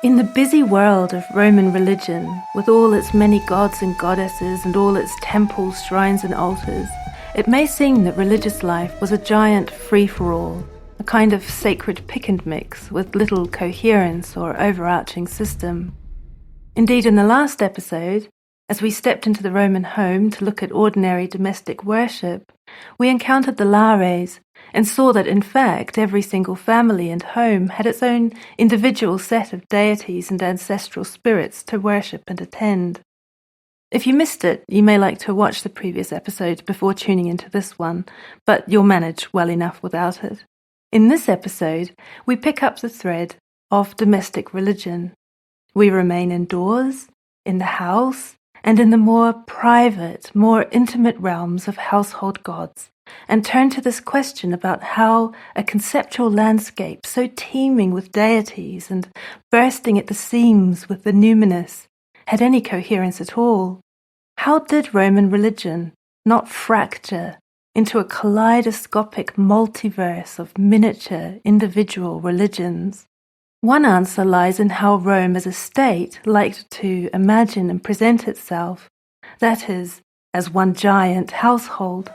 In the busy world of Roman religion, with all its many gods and goddesses and all its temples, shrines and altars, it may seem that religious life was a giant free-for-all, a kind of sacred pick and mix with little coherence or overarching system. Indeed, in the last episode, as we stepped into the Roman home to look at ordinary domestic worship, we encountered the Lares and saw that, in fact, every single family and home had its own individual set of deities and ancestral spirits to worship and attend. If you missed it, you may like to watch the previous episode before tuning into this one, but you'll manage well enough without it. In this episode, we pick up the thread of domestic religion. We remain indoors, in the house, and in the more private, more intimate realms of household gods, and turn to this question about how a conceptual landscape so teeming with deities and bursting at the seams with the numinous had any coherence at all. How did Roman religion not fracture into a kaleidoscopic multiverse of miniature individual religions? One answer lies in how Rome as a state liked to imagine and present itself, that is, as one giant household.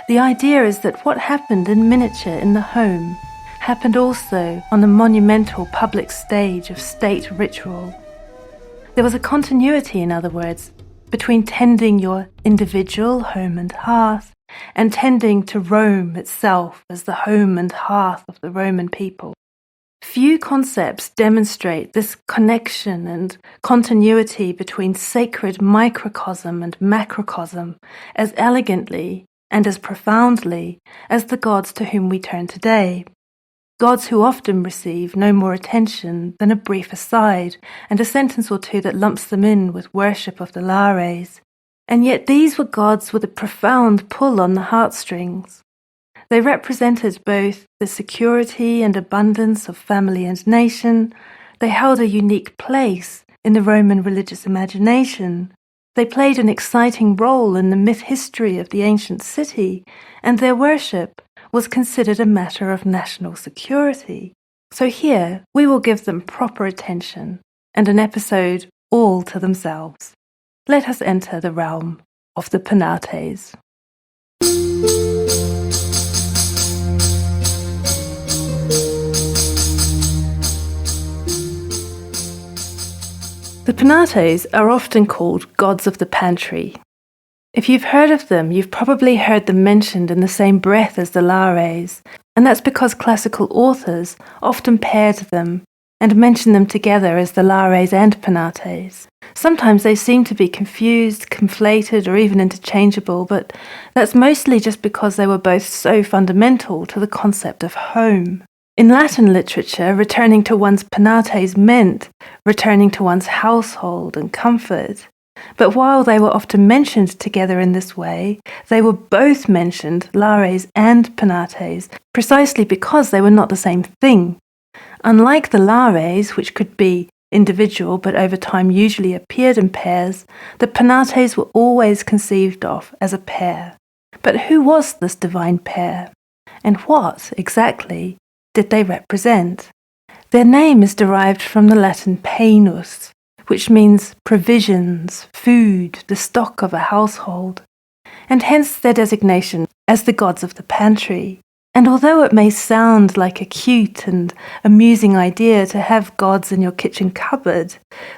The idea is that what happened in miniature in the home happened also on the monumental public stage of state ritual. There was a continuity, in other words, between tending your individual home and hearth and tending to Rome itself as the home and hearth of the Roman people. Few concepts demonstrate this connection and continuity between sacred microcosm and macrocosm as elegantly and as profoundly as the gods to whom we turn today. Gods who often receive no more attention than a brief aside and a sentence or two that lumps them in with worship of the Lares. And yet these were gods with a profound pull on the heartstrings. They represented both the security and abundance of family and nation. They held a unique place in the Roman religious imagination. They played an exciting role in the myth history of the ancient city, and their worship was considered a matter of national security. So here we will give them proper attention and an episode all to themselves. Let us enter the realm of the Penates. The Penates are often called gods of the pantry. If you've heard of them, you've probably heard them mentioned in the same breath as the Lares, and that's because classical authors often paired them and mentioned them together as the Lares and Penates. Sometimes they seem to be confused, conflated, or even interchangeable, but that's mostly just because they were both so fundamental to the concept of home. In Latin literature, returning to one's Penates meant returning to one's household and comfort. But while they were often mentioned together in this way, they were both mentioned, Lares and Penates, precisely because they were not the same thing. Unlike the Lares, which could be individual but over time usually appeared in pairs, the Penates were always conceived of as a pair. But who was this divine pair? And what, exactly, did they represent? Their name is derived from the Latin paenus, which means provisions, food, the stock of a household, and hence their designation as the gods of the pantry. And although it may sound like a cute and amusing idea to have gods in your kitchen cupboard,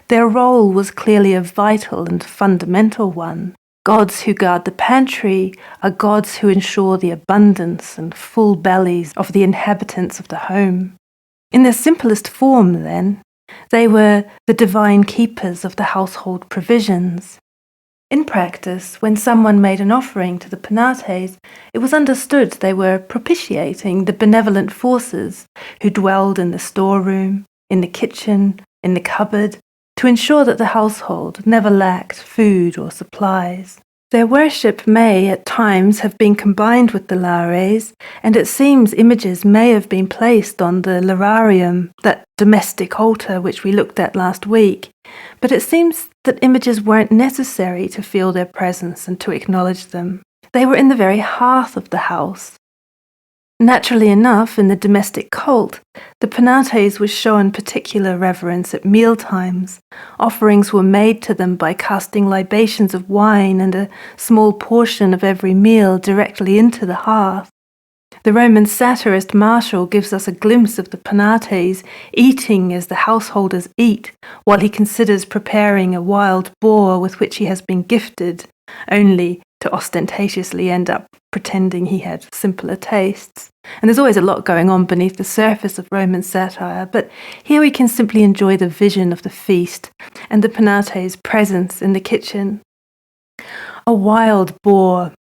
their role was clearly a vital and fundamental one. Gods who guard the pantry are gods who ensure the abundance and full bellies of the inhabitants of the home. In their simplest form, then, they were the divine keepers of the household provisions. In practice, when someone made an offering to the Penates, it was understood they were propitiating the benevolent forces who dwelled in the storeroom, in the kitchen, in the cupboard, to ensure that the household never lacked food or supplies. Their worship may, at times, have been combined with the Lares, and it seems images may have been placed on the lararium, that domestic altar which we looked at last week, but it seems that images weren't necessary to feel their presence and to acknowledge them. They were in the very hearth of the house. Naturally enough, in the domestic cult, the Penates was shown particular reverence at mealtimes. Offerings were made to them by casting libations of wine and a small portion of every meal directly into the hearth. The Roman satirist Martial gives us a glimpse of the Penates eating as the householders eat, while he considers preparing a wild boar with which he has been gifted, only to ostentatiously end up pretending he had simpler tastes. And there's always a lot going on beneath the surface of Roman satire, but here we can simply enjoy the vision of the feast and the Penates' presence in the kitchen. A wild boar,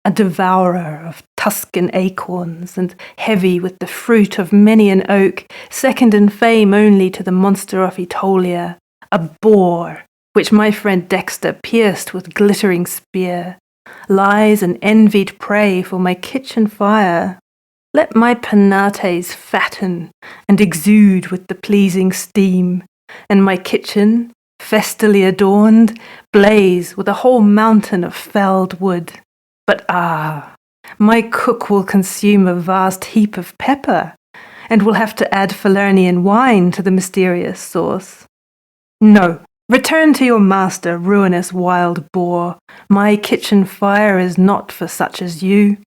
a devourer of Tuscan acorns and heavy with the fruit of many an oak, second in fame only to the monster of Aetolia, a boar, which my friend Dexter pierced with glittering spear, lies an envied prey for my kitchen fire. Let my Penates fatten and exude with the pleasing steam, and my kitchen, festily adorned, blaze with a whole mountain of felled wood. But my cook will consume a vast heap of pepper, and will have to add Falernian wine to the mysterious sauce. No, return to your master, ruinous wild boar. My kitchen fire is not for such as you.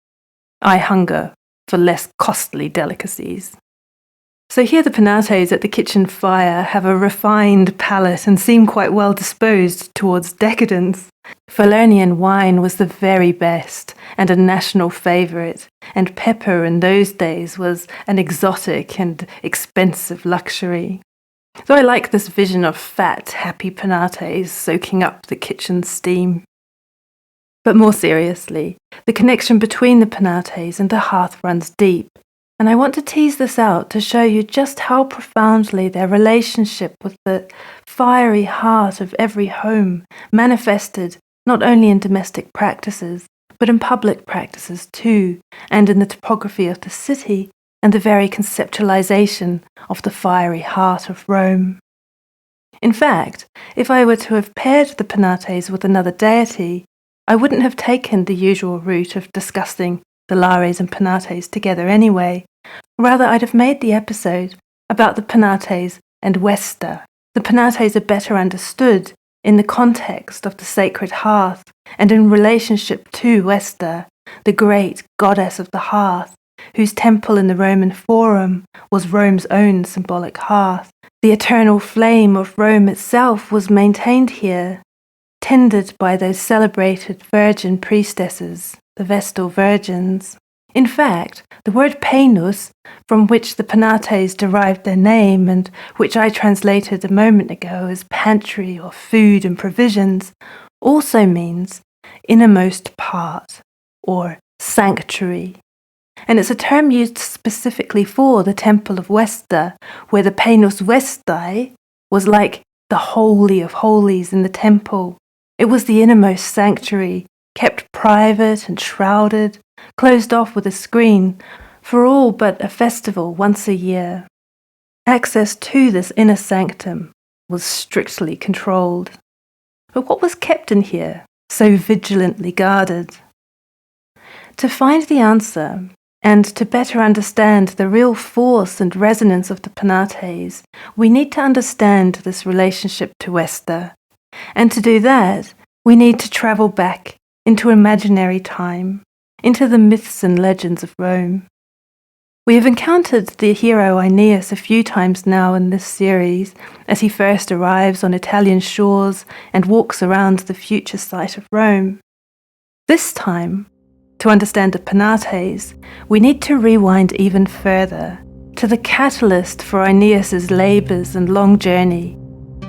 I hunger for less costly delicacies. So here the Penates at the kitchen fire have a refined palate and seem quite well disposed towards decadence. Falernian wine was the very best and a national favourite, and pepper in those days was an exotic and expensive luxury. So I like this vision of fat, happy Penates soaking up the kitchen steam. But more seriously, the connection between the Penates and the hearth runs deep, and I want to tease this out to show you just how profoundly their relationship with the fiery heart of every home manifested not only in domestic practices, but in public practices too, and in the topography of the city and the very conceptualization of the fiery heart of Rome. In fact, if I were to have paired the Penates with another deity, I wouldn't have taken the usual route of discussing the Lares and Penates together anyway. Rather, I'd have made the episode about the Penates and Vesta. The Penates are better understood in the context of the sacred hearth and in relationship to Vesta, the great goddess of the hearth, whose temple in the Roman Forum was Rome's own symbolic hearth. The eternal flame of Rome itself was maintained here, tended by those celebrated virgin priestesses, the Vestal Virgins. In fact, the word Penus, from which the Penates derived their name and which I translated a moment ago as pantry or food and provisions, also means innermost part or sanctuary. And it's a term used specifically for the Temple of Vesta, where the Penus Vestae was like the Holy of Holies in the temple. It was the innermost sanctuary, kept private and shrouded, closed off with a screen, for all but a festival once a year. Access to this inner sanctum was strictly controlled. But what was kept in here, so vigilantly guarded? To find the answer, and to better understand the real force and resonance of the Penates, we need to understand this relationship to Vesta. And to do that, we need to travel back into imaginary time, into the myths and legends of Rome. We have encountered the hero Aeneas a few times now in this series, as he first arrives on Italian shores and walks around the future site of Rome. This time, to understand the Penates, we need to rewind even further, to the catalyst for Aeneas' labours and long journey.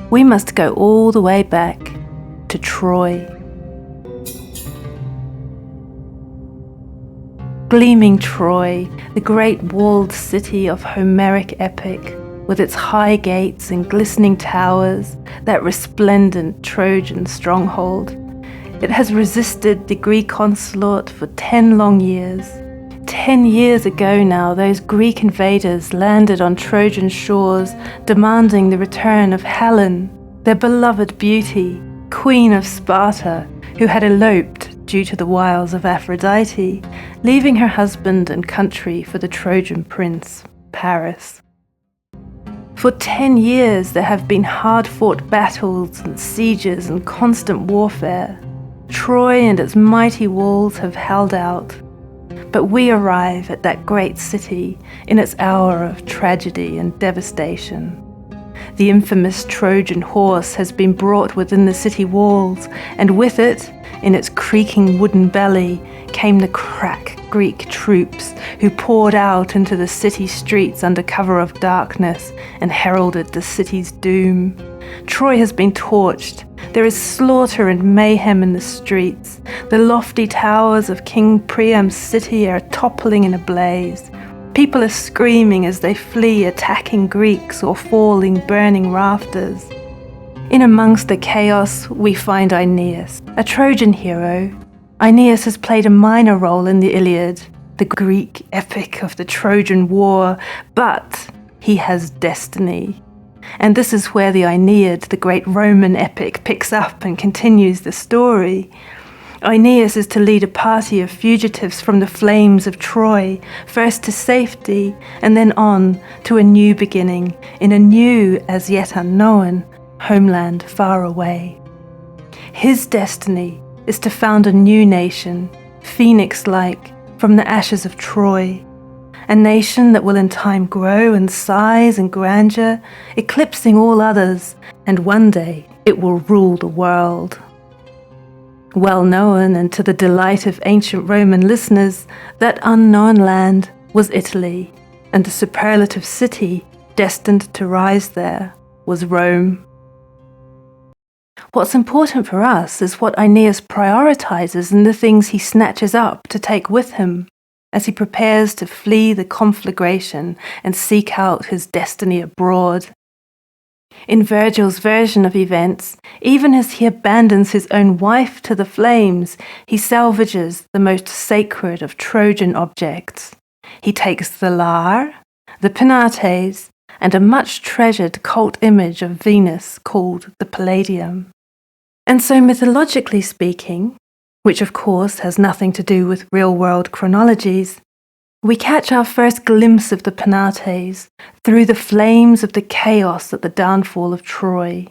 We must go all the way back to Troy. Gleaming Troy, the great walled city of Homeric epic, with its high gates and glistening towers, that resplendent Trojan stronghold. It has resisted the Greek onslaught for 10 long years. 10 years ago now, those Greek invaders landed on Trojan shores, demanding the return of Helen, their beloved beauty, queen of Sparta, who had eloped due to the wiles of Aphrodite, leaving her husband and country for the Trojan prince, Paris. For 10 years there have been hard-fought battles and sieges and constant warfare. Troy and its mighty walls have held out. But we arrive at that great city in its hour of tragedy and devastation. The infamous Trojan horse has been brought within the city walls, and with it, in its creaking wooden belly, came the crack Greek troops who poured out into the city streets under cover of darkness and heralded the city's doom. Troy has been torched. There is slaughter and mayhem in the streets. The lofty towers of King Priam's city are toppling in a blaze. People are screaming as they flee attacking Greeks or falling burning rafters. In amongst the chaos, we find Aeneas, a Trojan hero. Aeneas has played a minor role in the Iliad, the Greek epic of the Trojan War, but he has destiny. And this is where the Aeneid, the great Roman epic, picks up and continues the story. Aeneas is to lead a party of fugitives from the flames of Troy, first to safety and then on to a new beginning in a new, as yet unknown, homeland far away. His destiny is to found a new nation, phoenix-like, from the ashes of Troy, a nation that will in time grow in size and grandeur, eclipsing all others, and one day it will rule the world. Well known, and to the delight of ancient Roman listeners, that unknown land was Italy, and the superlative city destined to rise there was Rome. What's important for us is what Aeneas prioritizes and the things he snatches up to take with him as he prepares to flee the conflagration and seek out his destiny abroad. In Virgil's version of events, even as he abandons his own wife to the flames, he salvages the most sacred of Trojan objects. He takes the lyre, the Penates, and a much-treasured cult image of Venus called the Palladium. And so mythologically speaking, which of course has nothing to do with real-world chronologies, we catch our first glimpse of the Penates through the flames of the chaos at the downfall of Troy.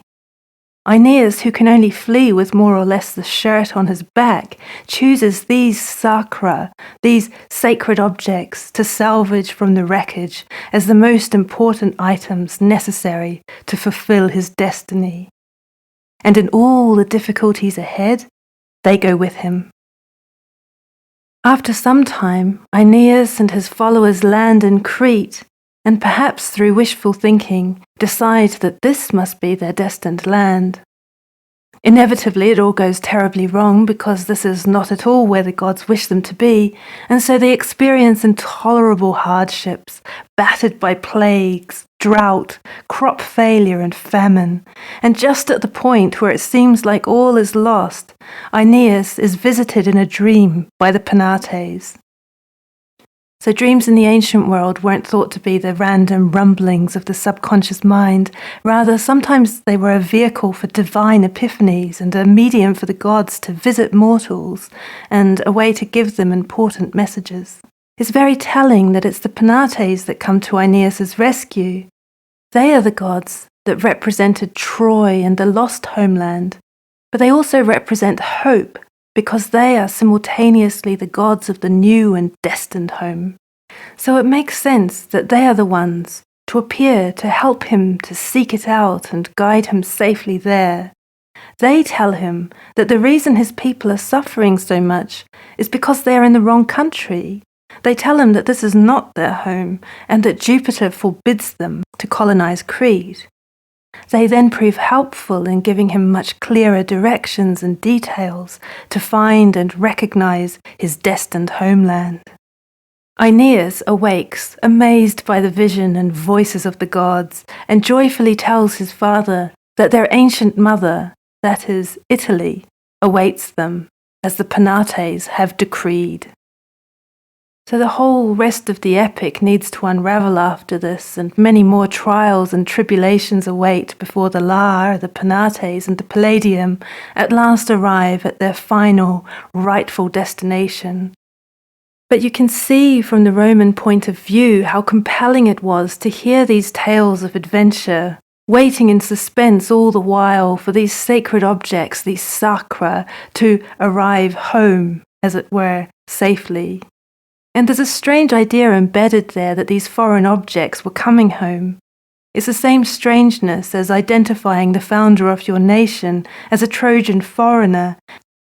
Aeneas, who can only flee with more or less the shirt on his back, chooses these sacra, these sacred objects, to salvage from the wreckage as the most important items necessary to fulfill his destiny. And in all the difficulties ahead, they go with him. After some time, Aeneas and his followers land in Crete, and perhaps through wishful thinking, decide that this must be their destined land. Inevitably, it all goes terribly wrong because this is not at all where the gods wish them to be, and so they experience intolerable hardships, battered by plagues, drought, crop failure and famine. And just at the point where it seems like all is lost, Aeneas is visited in a dream by the Penates. So dreams in the ancient world weren't thought to be the random rumblings of the subconscious mind. Rather, sometimes they were a vehicle for divine epiphanies and a medium for the gods to visit mortals and a way to give them important messages. It's very telling that it's the Penates that come to Aeneas' rescue. They are the gods that represented Troy and the lost homeland, but they also represent hope, because they are simultaneously the gods of the new and destined home. So it makes sense that they are the ones to appear to help him to seek it out and guide him safely there. They tell him that the reason his people are suffering so much is because they are in the wrong country. They tell him that this is not their home and that Jupiter forbids them to colonize Crete. They then prove helpful in giving him much clearer directions and details to find and recognize his destined homeland. Aeneas awakes, amazed by the vision and voices of the gods, and joyfully tells his father that their ancient mother, that is, Italy, awaits them, as the Penates have decreed. So the whole rest of the epic needs to unravel after this, and many more trials and tribulations await before the Lar, the Penates, and the Palladium at last arrive at their final, rightful destination. But you can see from the Roman point of view how compelling it was to hear these tales of adventure, waiting in suspense all the while for these sacred objects, these sacra, to arrive home, as it were, safely. And there's a strange idea embedded there that these foreign objects were coming home. It's the same strangeness as identifying the founder of your nation as a Trojan foreigner,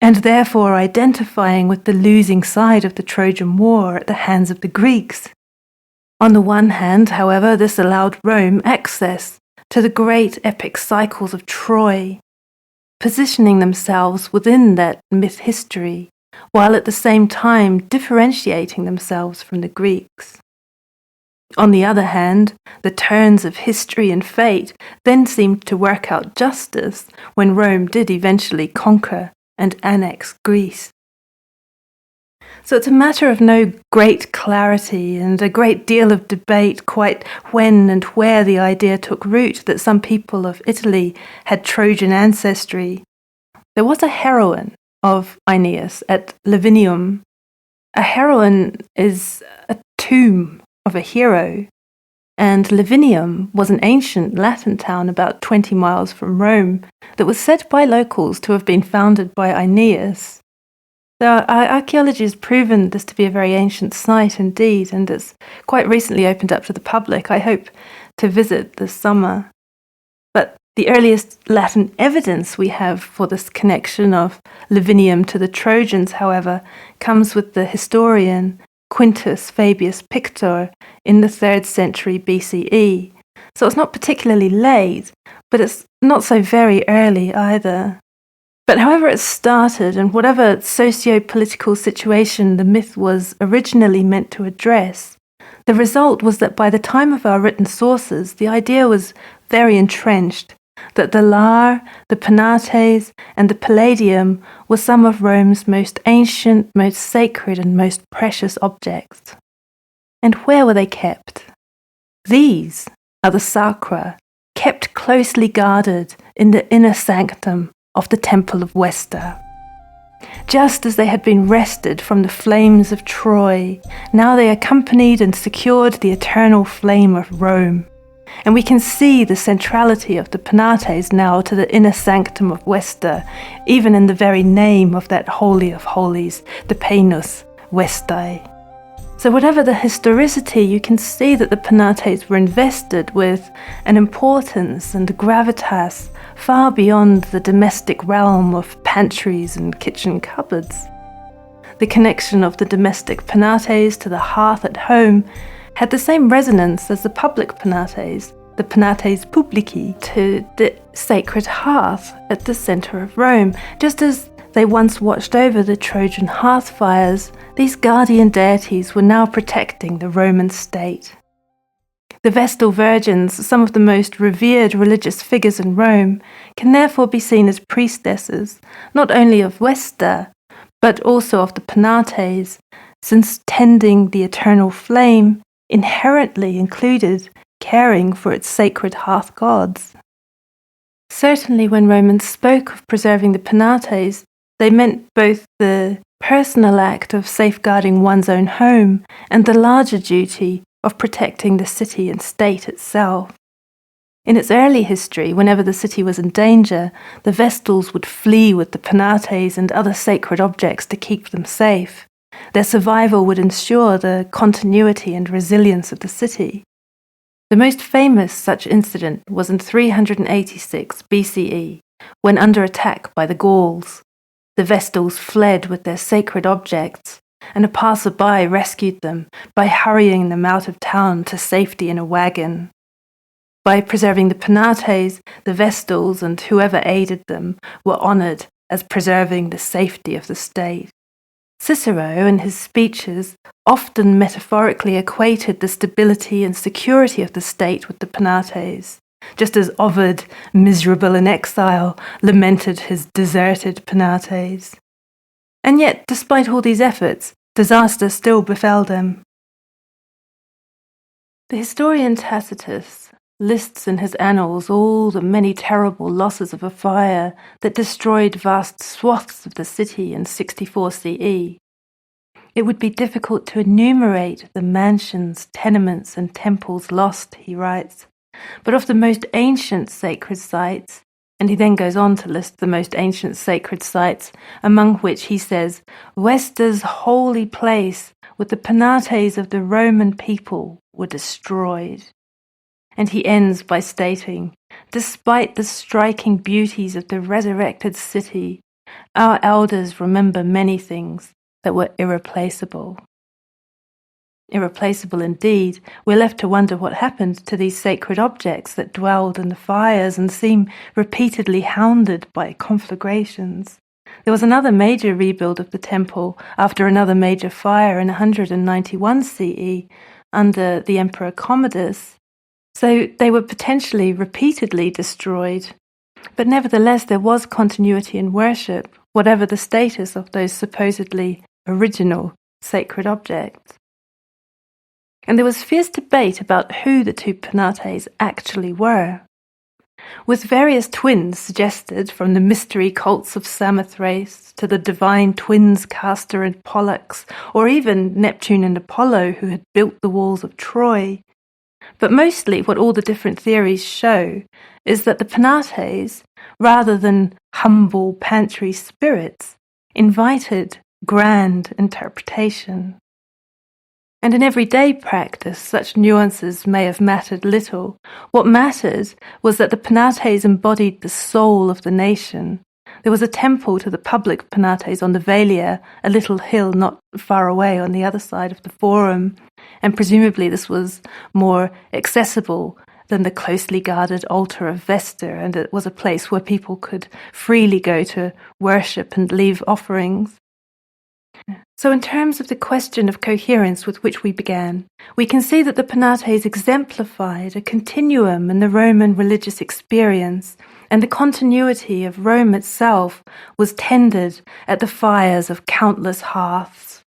and therefore identifying with the losing side of the Trojan War at the hands of the Greeks. On the one hand, however, this allowed Rome access to the great epic cycles of Troy, positioning themselves within that myth history, while at the same time differentiating themselves from the Greeks. On the other hand, the turns of history and fate then seemed to work out justice when Rome did eventually conquer and annex Greece. So it's a matter of no great clarity and a great deal of debate quite when and where the idea took root that some people of Italy had Trojan ancestry. There was a heroine of Aeneas at Lavinium. A heroine is a tomb of a hero, and Lavinium was an ancient Latin town about 20 miles from Rome that was said by locals to have been founded by Aeneas. Archaeology has proven this to be a very ancient site indeed, and it's quite recently opened up to the public. I hope to visit this summer. But the earliest Latin evidence we have for this connection of Lavinium to the Trojans, however, comes with the historian Quintus Fabius Pictor in the 3rd century BCE. So it's not particularly late, but it's not so very early either. But however it started, and whatever socio-political situation the myth was originally meant to address, the result was that by the time of our written sources, the idea was very entrenched that the Lar, the Penates, and the Palladium were some of Rome's most ancient, most sacred, and most precious objects. And where were they kept? These are the sacra, kept closely guarded in the inner sanctum of the Temple of Vesta. Just as they had been wrested from the flames of Troy, now they accompanied and secured the eternal flame of Rome. And we can see the centrality of the Penates now to the inner sanctum of Vesta, even in the very name of that Holy of Holies, the Penus Vestae. So whatever the historicity, you can see that the Penates were invested with an importance and gravitas far beyond the domestic realm of pantries and kitchen cupboards. The connection of the domestic Penates to the hearth at home had the same resonance as the public Penates, the Penates Publici, to the sacred hearth at the centre of Rome. Just as they once watched over the Trojan hearth fires, these guardian deities were now protecting the Roman state. The Vestal Virgins, some of the most revered religious figures in Rome, can therefore be seen as priestesses, not only of Vesta, but also of the Penates, since tending the eternal flame inherently included caring for its sacred hearth gods. Certainly when Romans spoke of preserving the Penates, they meant both the personal act of safeguarding one's own home and the larger duty of protecting the city and state itself. In its early history, whenever the city was in danger, the Vestals would flee with the Penates and other sacred objects to keep them safe. Their survival would ensure the continuity and resilience of the city. The most famous such incident was in 386 BCE, when under attack by the Gauls. The Vestals fled with their sacred objects, and a passer-by rescued them by hurrying them out of town to safety in a wagon. By preserving the Penates, the Vestals and whoever aided them were honoured as preserving the safety of the state. Cicero, in his speeches, often metaphorically equated the stability and security of the state with the Penates, just as Ovid, miserable in exile, lamented his deserted Penates. And yet, despite all these efforts, Disaster still befell them. The historian Tacitus lists in his annals all the many terrible losses of a fire that destroyed vast swaths of the city in 64 CE. It would be difficult to enumerate the mansions, tenements, and temples lost, he writes, but of the most ancient sacred sites, and he then goes on to list the most ancient sacred sites, among which he says, Vesta's holy place with the penates of the Roman people were destroyed. And he ends by stating, despite the striking beauties of the resurrected city, our elders remember many things that were irreplaceable. Irreplaceable indeed, we're left to wonder what happened to these sacred objects that dwelled in the fires and seem repeatedly hounded by conflagrations. There was another major rebuild of the temple after another major fire in 191 CE under the Emperor Commodus, so they were potentially repeatedly destroyed. But nevertheless, there was continuity in worship, whatever the status of those supposedly original sacred objects. And there was fierce debate about who the two penates actually were, with various twins suggested, from the mystery cults of Samothrace to the divine twins Castor and Pollux, or even Neptune and Apollo who had built the walls of Troy. But mostly what all the different theories show is that the penates, rather than humble pantry spirits, invited grand interpretation. And in everyday practice, such nuances may have mattered little. What mattered was that the penates embodied the soul of the nation. There was a temple to the public penates on the Velia, a little hill not far away on the other side of the Forum, and presumably this was more accessible than the closely guarded altar of Vesta, and it was a place where people could freely go to worship and leave offerings. So in terms of the question of coherence with which we began, we can see that the penates exemplified a continuum in the Roman religious experience, and the continuity of Rome itself was tendered at the fires of countless hearths.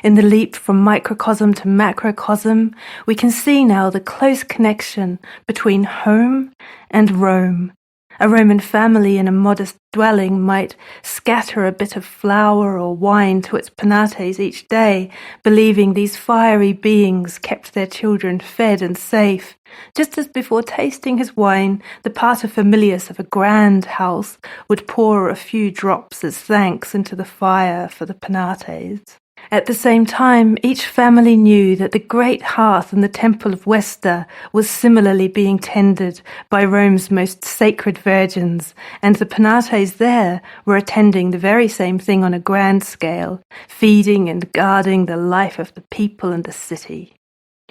In the leap from microcosm to macrocosm, we can see now the close connection between home and Rome. A Roman family in a modest dwelling might scatter a bit of flour or wine to its penates each day, believing these fiery beings kept their children fed and safe, just as before tasting his wine, the paterfamilias of a grand house would pour a few drops as thanks into the fire for the penates. At the same time, each family knew that the great hearth in the Temple of Vesta was similarly being tended by Rome's most sacred virgins, and the penates there were attending the very same thing on a grand scale, feeding and guarding the life of the people and the city.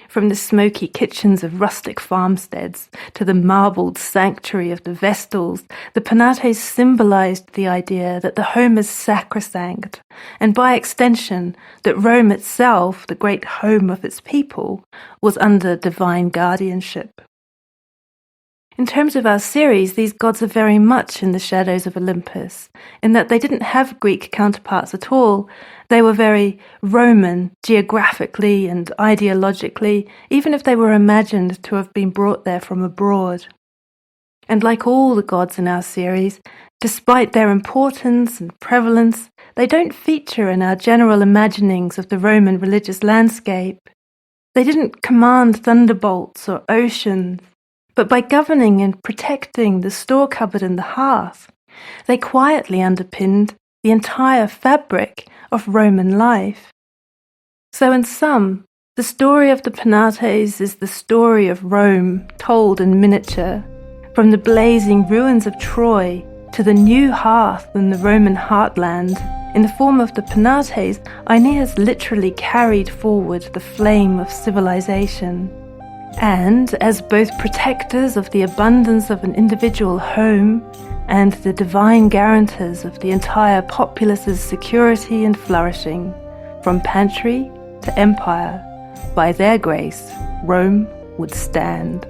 From the smoky kitchens of rustic farmsteads to the marbled sanctuary of the Vestals, the penates symbolized the idea that the home is sacrosanct, and by extension, that Rome itself, the great home of its people, was under divine guardianship. In terms of our series, these gods are very much in the shadows of Olympus, in that they didn't have Greek counterparts at all. They were very Roman, geographically and ideologically, even if they were imagined to have been brought there from abroad. And like all the gods in our series, despite their importance and prevalence, they don't feature in our general imaginings of the Roman religious landscape. They didn't command thunderbolts or oceans, but by governing and protecting the store cupboard and the hearth, they quietly underpinned the entire fabric of Roman life. So in sum, the story of the penates is the story of Rome told in miniature, from the blazing ruins of Troy to the new hearth in the Roman heartland. In the form of the penates, Aeneas literally carried forward the flame of civilization. And as both protectors of the abundance of an individual home and the divine guarantors of the entire populace's security and flourishing, from pantry to empire, by their grace, Rome would stand.